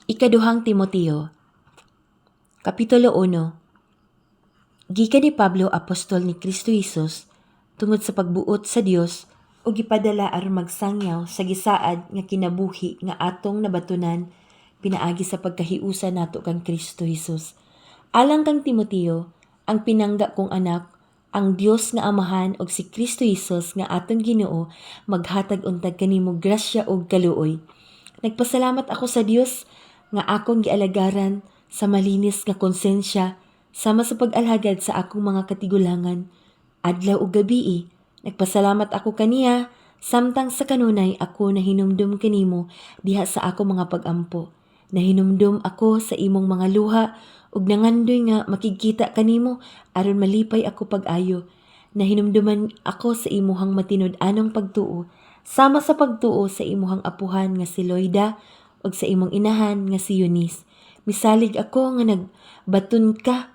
Ikaduhang Timoteo, Kapitulo 1. Gikan ni Pablo, apostol ni Kristo Jesus, tungod sa pagbuot sa Dios o gipadala aron magsangyaw sa gisaad nga kinabuhi nga atong nabatunan pinaagi sa pagkahiusa nato kang Kristo Jesus. Alang kang Timoteo, ang pinangga kong anak, ang Dios nga Amahan og si Kristo Jesus nga atong Ginoo maghatag untag kanimo grasya ug kaluoy. Nagpasalamat ako sa Dios nga akong gialagaran sa malinis nga konsensya sama sa pag-alhagad sa akong mga katigulangan. Adlaw ug gabii, nagpasalamat ako kaniya samtang sa kanunay ako nahinumdum kanimo diha sa akong mga pag-ampo. Nahinumdum ako sa imong mga luha ug nangandoy nga makikita kanimo aron malipay ako pag-ayo. Nahinumduman ako sa imuhang matinud-anong pagtuo sama sa pagtuo sa imuhang apuhan nga si Loida ug sa imong inahan nga si Eunice. Misalig ako nga nagbaton ka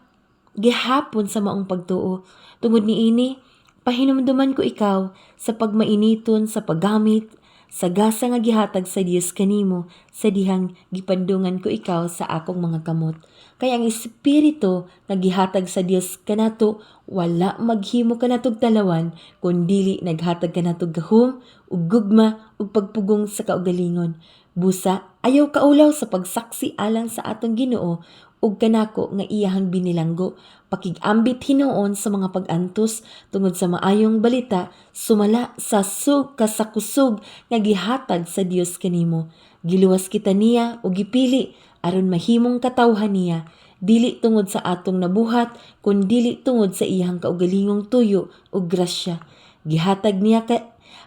gihapon sa maong pagtuo. Tungod niini, pahinumduman ko ikaw sa pagmainiton sa paggamit sa gasa nga gihatag sa Dios kanimo sa dihang gipandungan ko ikaw sa akong mga kamot. Kaya ang espiritu nga gihatag sa Dios kanato wala maghimo kanatog talawan kundili naghatag kanatog gahom ug gugma ug pagpugong sa kaugalingon. Busa, ayaw kaulaw sa pagsaksi alang sa atong Ginoo ug kanako nga iyahang binilanggo, pakigambit hinuon sa mga pag-antos tungod sa maayong balita sumala sa kasakusog nga gihatag sa Dios kanimo. Giluwas kita niya ug gipili aron mahimong katawhan niya, dili tungod sa atong nabuhat kundi tungod sa iyang kaugalingong tuyo ug grasya. Gihatag niya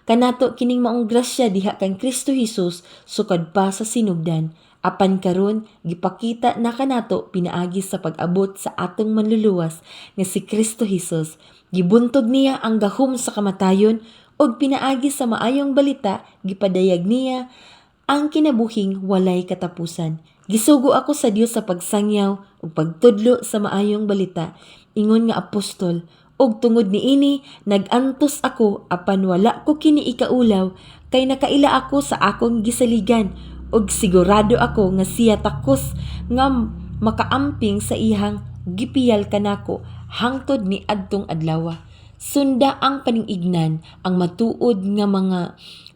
kanato kining maong grasya diha kang Kristo Jesus sukad pa sa sinugdan. Apan karon gipakita na kanato pinaagi sa pag-abot sa atong manluluwas nga si Kristo Jesus. Gibuntog niya ang gahom sa kamatayon ug pinaagi sa maayong balita gipadayag niya ang kinabuhing walay katapusan. Gisugo ako sa Dios sa pagsangyaw ug pagtudlo sa maayong balita, ingon nga apostol, ug tungod niini nagantos ako apan wala ko kini ikaulaw kay nakaila ako sa akong gisaligan ug sigurado ako nga siya takos nga makaamping sa ihang gipiyal kanako hangtod ni adtong adlaw. Sunda ang paningignan, ang matuod nga mga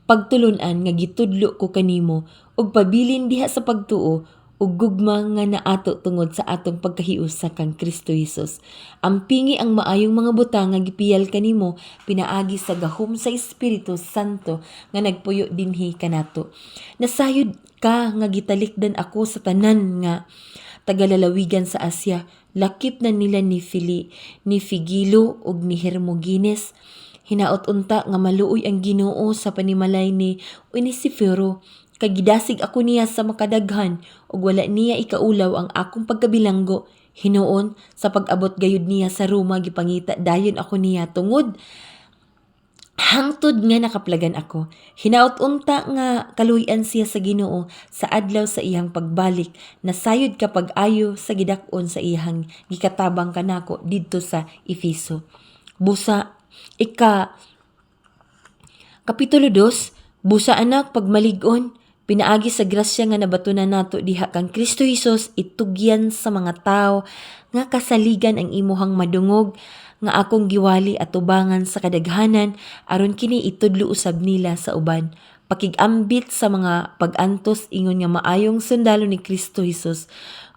pagtulunan nga gitudlo ko kanimo ug pabilin diha sa pagtuo ug gugma nga naato tungod sa atong pagkahiusa kang Kristo Jesus. Ampingi ang maayong mga butang nga gipiyal kanimo pinaagi sa gahom sa Espiritu Santo nga nagpuyo dinhi kanato. Nasayod ka nga gitalikdan ako sa tanan nga tagalalawigan sa Asya. Lakip na nila ni Figilo ug ni Hermogenes. Hinaot unta nga maluoy ang Ginoo sa panimalay ni Onesiforo. Kagidasig ako niya sa makadaghan ug wala niya ikaulaw ang akong pagkabilanggo. Hinuon sa pag-abot gayud niya sa Roma gipangita dayon ako niya tungod hangtod nga nakaplagan ako. Hinaot unta nga kaluy-an siya sa Ginoo sa adlaw sa iyang pagbalik. Nasayod ka pag-ayo sa gidak-on sa iyang gikatabang kanako didto sa Efeso. Busa Kapitulo 2. Busa anak pagmalig-on pinaagi sa grasya nga nabatunan nato diha kang Kristo Jesus itugyan sa mga tawo nga kasaligan ang imuhang madungog nga akong giwali at tubangan sa kadaghanan aron kini itudlo usab nila sa uban. Pakigambit sa mga pag-antos ingon nga maayong sundalo ni Kristo Jesus.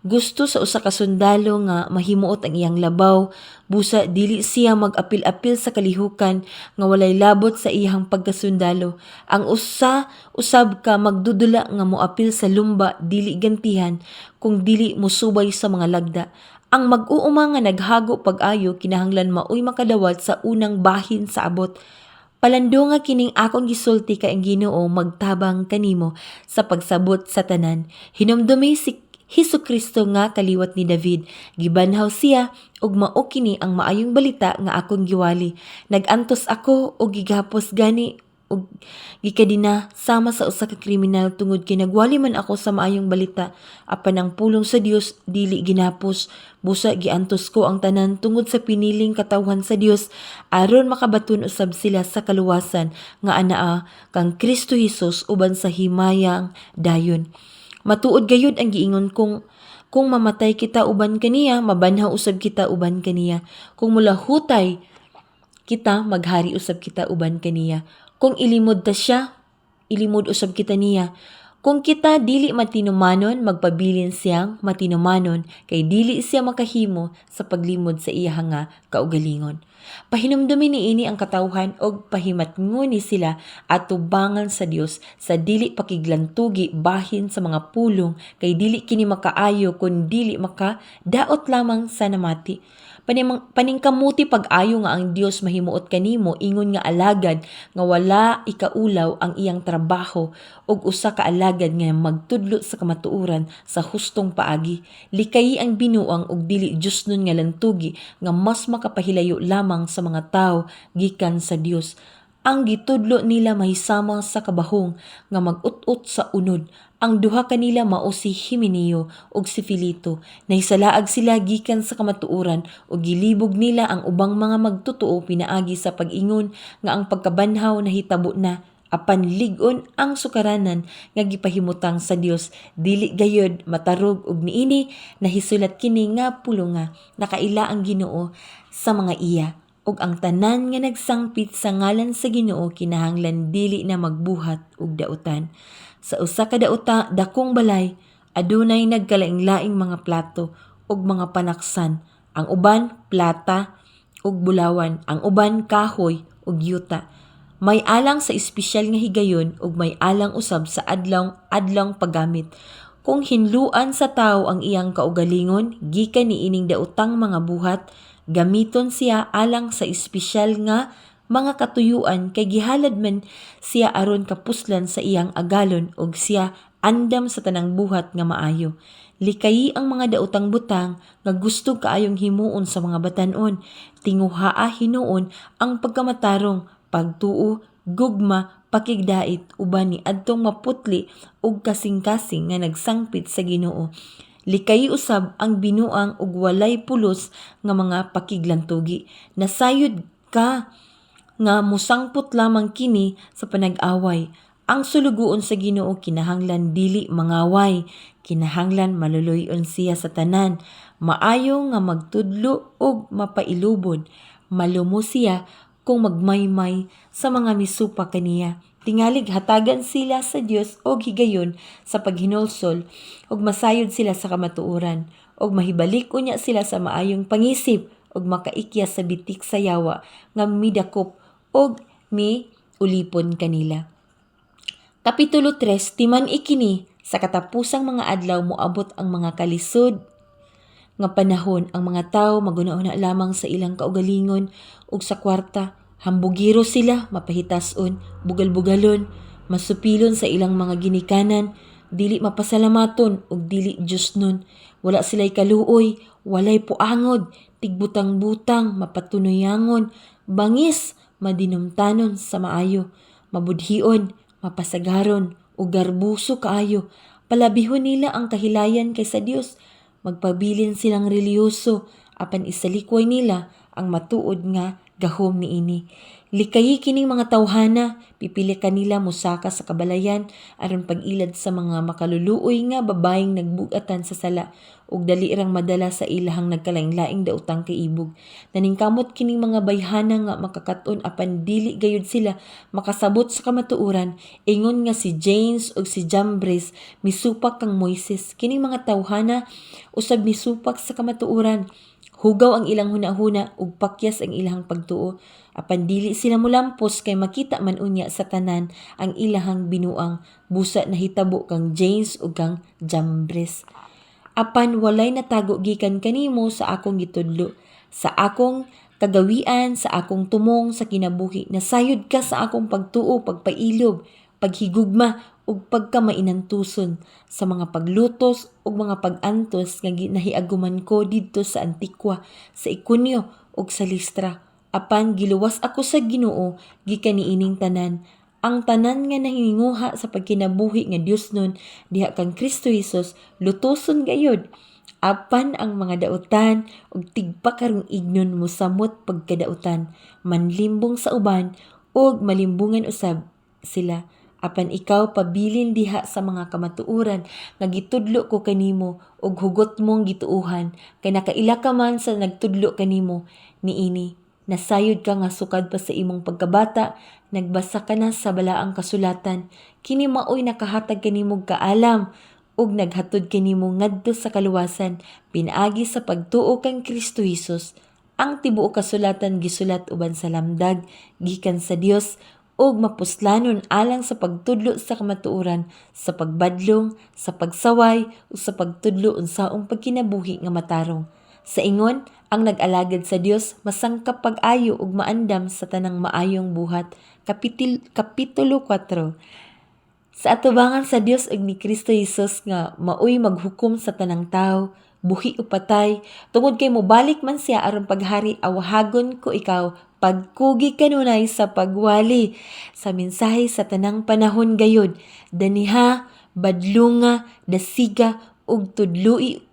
Gusto sa usa ka sundalo nga mahimuot ang iyang labaw, busa dili siya mag-apil-apil sa kalihukan nga walay labot sa iyang pagkasundalo. Ang usab ka magdudula nga moapil sa lumba dili gantihan kung dili musubay sa mga lagda. Ang mag-uuma nga naghago pag-ayo kinahanglan maoy makadawat sa unang bahin sa abot. Palando nga kining akong gisulti kay ang Ginoo magtabang kanimo sa pagsabot sa tanan. Hinumdumi si Hesukristo nga kaliwat ni David. Gibanhaw siya ug mao kini ang maayong balita nga akong giwali. Nagantos ako ug gigapos gani ug gikadina sama sa usa ka kriminal tungod kay nagwali man ako sa maayong balita apan ang pulong sa Dios dili ginapos. Busa giantos ko ang tanan tungod sa piniling katawhan sa Dios aron makabaton usab sila sa kaluwasan nga anaa kang Kristo Jesus uban sa himayang dayon. Matuod gayud ang giingon kung mamatay kita uban kaniya, mabanhaw usab kita uban kaniya. Kung mulahutay kita, maghari usab kita uban kaniya. Kung ilimod ta siya, ilimod usab kita niya. Kung kita dili matinumanon, magpabilin siyang matinumanon, kay dili siya makahimo sa paglimod sa iya nga kaugalingon. Pahinumdumi niini ang katawhan og pahimatnguni sila at tubangan sa Dios sa dili pakiglantugi bahin sa mga pulong, kay dili kini makaayo kun dili makadaot lamang sa namati. Paningkamuti pag-ayo nga ang Dios mahimuot kanimo ingon nga alagad nga wala ikaulaw ang iyang trabaho og usa ka alagad nga magtudlo sa kamatuoran sa hustong paagi. Likayi ang binuang og dili Diosnon nga lantugi nga mas makapahilayo lamang sa mga tawo gikan sa Dios. Ang gitudlo nila mahisama sa kabahong nga mag-ut-ut sa unod. Ang duha kanila mao si Himeneo ug si Filito. Nahisalaag sila gikan sa kamatuoran ug gilibog nila ang ubang mga magtotoo pinaagi sa pag-ingon nga ang pagkabanhaw nahitabo na apan lig-on ang sukaranan nga gipahimutang sa Dios. Dili gayud matarog ug niini nahisulat kini nga pulonga nakaila ang Ginoo sa mga iya. Ug ang tanan nga nagsangpit sa ngalan sa Ginoo kinahanglan dili na magbuhat og dautan. Sa usa ka dakong balay adunay nagkalaing-laing mga plato ug mga panaksan. Ang uban plata ug bulawan, ang uban kahoy ug yuta. May alang sa espesyal nga higayon ug may alang usab sa adlong paggamit. Kung hinluan sa tawo ang iyang kaugalingon gikan niining daotang mga buhat, gamiton siya alang sa espesyal nga mga katuyuan kay gihalad man siya aron kapuslan sa iyang agalon ug siya andam sa tanang buhat nga maayo. Likayi ang mga daotang butang nga gusto kaayong himuon sa mga batan-on. Tinguhaa hinuon ang pagkamatarong, pagtuo, gugma, pakigdait uban ni adtong maputli ug kasing-kasing nga nagsangpit sa Ginoo. Likayi usab ang binuang ug walay pulos nga mga pakiglantugi. Nasayod ka nga musangput lamang kini sa panag-away. Ang sulugoon sa Ginoo kinahanglan dili mangaway, kinahanglan maluluyon siya sa tanan, maayo nga magtudlo ug mapailubod, malumo siya kung magmaymay sa mga misupa kaniya. Tingalig hatagan sila sa Dios og higayon sa paghinulsol ug masayod sila sa kamatuoran ug mahibalik unya sila sa maayong pangisip ug makaikya sa bitik sa yawa nga midakop og mi ulipon kanila. Kapitulo 3, timan ikini sa katapusang mga adlaw moabot ang mga kalisod nga panahon, ang mga tawo maguna-una lamang sa ilang kaugalingon ug sa kwarta. Hambugiro sila, mapahitas-on, bugal-bugalon, masupilon sa ilang mga ginikanan, dili mapasalamaton ug dili Diosnon. Wala sila'y kaluoy, walay puangod, tigbutang-butang, mapatunoyangon, bangis, madinumtanon sa maayo, mabudhion, mapasagaron, ug garbuso kaayo. Palabihon nila ang kahilayan kaysa Dios. Magpabilin silang reliyoso, apan isalikway nila ang matuod nga gahom niini. Likayi kining mga tawhana, pipili kanila musaka sa kabalayan aron pag-ilad sa mga makaluluoy nga babayeng nagbugatan sa sala ug dali rang madala sa ilahang nagkalaing-laing daotang kaibog. Naningkamot kining mga bayhana nga makakaton apan dili gayud sila makasabot sa kamatuoran. Ingon nga si James ug si Jambres misupak kang Moises. Kining mga tawhana usab misupak sa kamatuoran. Hugaw ang ilang hunahuna ug pakyas ang ilang pagtuo. Apan dili sila mulampos kay makita man unya sa tanan ang ilahang binuang. Busa nahitabo kang James ug kang Jambres. Apan walay natago gikan kanimo sa akong gitudlo, sa akong kagawian, sa akong tumong sa kinabuhi. Nasayod ka sa akong pagtuo, pagpailob, paghigugma ug pagkamainantuson sa mga paglutos ug mga pag-antos nga nahiaguman ko didto sa Antikwa, sa Ikonyo ug sa Listra. Apan giluwas ako sa Ginoo gikan niining tanan. Ang tanan nga nahinguha sa pagkinabuhi nga Diosnon diha kang Kristo Jesus lutoson gayud. Apan ang mga daotan ug tigpa karong ignon mosamot pagkadautan, manlimbong sa uban ug malimbungan usab sila. Apan ikaw pabilin diha sa mga kamatuoran nga gitudlo ko kanimo ug hugot mong gituuhan kay nakaila ka man sa nagtudlo kanimo niini. Nasayod ka nga sukad pa sa imong pagkabata, nagbasa ka na sa balaang kasulatan, kini maoy nakahatag kanimong kaalam ug naghatod kanimo ngadto sa kaluwasan pinaagi sa pagtuo kang Kristo Hesus. Ang tibuok kasulatan gisulat uban sa lamdag gikan sa Dios ug mapuslanon alang sa pagtudlo sa kamatuoran, sa pagbadlong, sa pagsaway ug sa pagtudlo unsaong pagkinabuhi nga matarong. Sa ingon, ang nag-alagad sa Dios masangkap pag-ayo ug maandam sa tanang maayong buhat. Kapitulo 4. Sa atubangan sa Dios ug ni Kristo Jesus nga maoy maghukom sa tanang tawo, buhi o patay, tungod kay mobalik man siya aron paghari, awahagon ko ikaw pagkugi kanunay sa pagwali sa mensahe sa tanang panahon gayud, daniha, badlunga, dasiga ug tudloi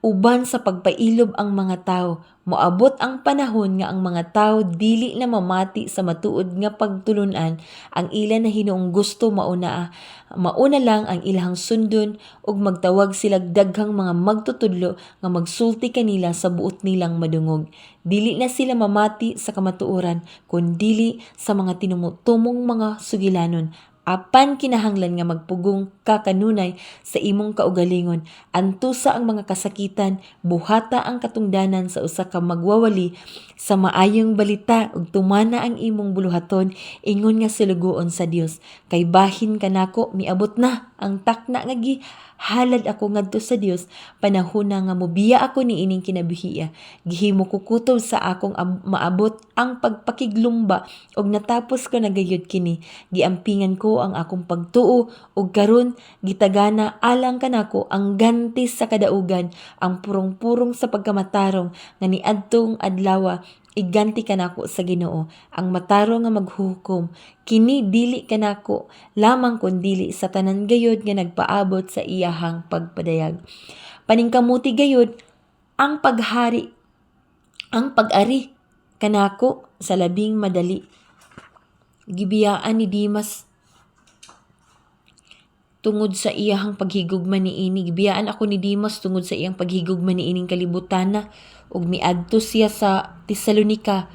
uban sa pagpailob ang mga tawo. Moabot ang panahon nga ang mga tawo dili na mamati sa matuod nga pagtulunan ang ila na hinuong gusto mauna lang ang ilahang sundon ug magtawag sila daghang mga magtutudlo nga magsulti kanila sa buot nilang madungog. Dili na sila mamati sa kamatuoran kundi sa mga tinumutumong mga sugilanon. Apan kinahanglan nga magpugong ka kanunay sa imong kaugalingon. Antusa ang mga kasakitan, buhata ang katungdanan sa usa ka magwawali sa maayong balita ug tumana ang imong buluhaton ingon nga silugoon sa Dios. Kay bahin kanako miabot na ang takna nga halad ako ngadto sa Dios, panahon na nga mobiya ako niining kinabuhiya. Gihimo ko kutob sa akong maabot ang pagpakiglumba ug natapos ko na gayud kini. Giampingan ko ang akong pagtuo ug karon gitagana alang kanako ang ganti sa kadaugan, ang purong-purong sa pagkamatarong nga niadtong adlaw iganti kanako sa Ginoo, ang matarong nga maghuhukom. Kini dili kanako lamang kundili sa tanan gayud nga nagpaabot sa iyahang pagpadayag. Paningkamuti gayud ang pag-ari kanako sa labing madali. Gibiyaan ni Dimas tungod sa iyahang paghigugma niini. Gibiyaan ako ni Dimas tungod sa iyang paghigugma niining kalibutana ug miadto siya sa Tesalonica.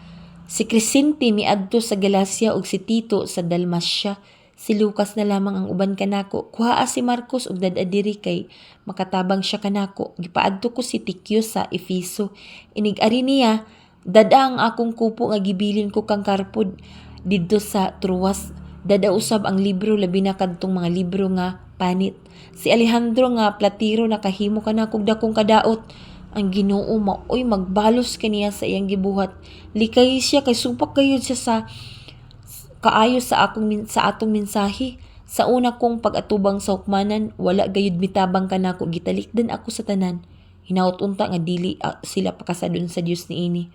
Si Crescente miadto sa Galacia ug si Tito sa Dalmacia. Si Lucas na lamang ang uban kanako. Kuhaa si Marcos ug dad-a diri kay makatabang siya kanako. Gipaadto ko si Tikyo sa Efeso. Inig-ari niya, dada ang akong kupo nga gibilin ko kang Karpod didto sa Troas. Dada usab ang libro labi na kadtong mga libro nga panit. Si Alejandro nga platiro nakahimo kanako dakong kadaot. Ang Ginoo maoy magbalos kaniya sa iyang gibuhat. Likay siya kay supak gayud siya sa kaayo sa atong mensahe. Sa una kong pag-atubang sa hukmanan, wala gayud mitabang kanako, gitalikdan ako sa tanan. Hinaut unta nga dili sila pakasadon sa Dios niini.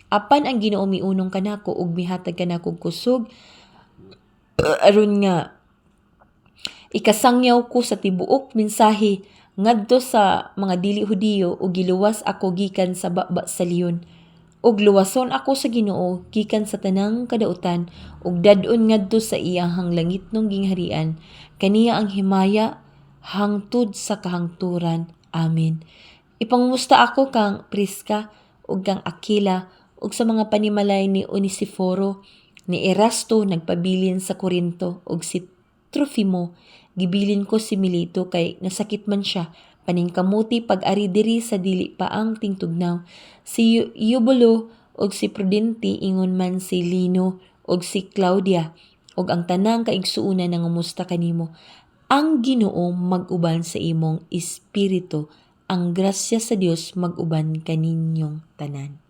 Apan ang Ginoo miunong kanako ug mihatag kanako kusog aron nga ikasangyaw ko sa tibuok mensahe ngadto sa mga dili Hudiyo ug giluwas ako gikan sa baba sa leon. Ug luwason ako sa Ginoo gikan sa tanang kadautan ug dadon ngadto sa iyahang langitnong gingharian. Kaniya ang himaya hangtod sa kahangturan. Amen. Ipangumusta ako kang Prisca ug kang Aquila ug sa mga panimalay ni Onesiforo, ni Erasto nagpabilin sa Corinto ug si Trofimo gibilin ko si Mileto kay nasakit man siya. Paningkamuti pag-ari diri sa dili pa ang tingtugnaw. Si Eubulo ug si Prudente ingon man si Lino ug si Claudia ug ang tanang kaigsuonan nangumusta kanimo. Ang Ginoo mag-uban sa imong espiritu. Ang grasya sa Dios mag-uban kaninyong tanan.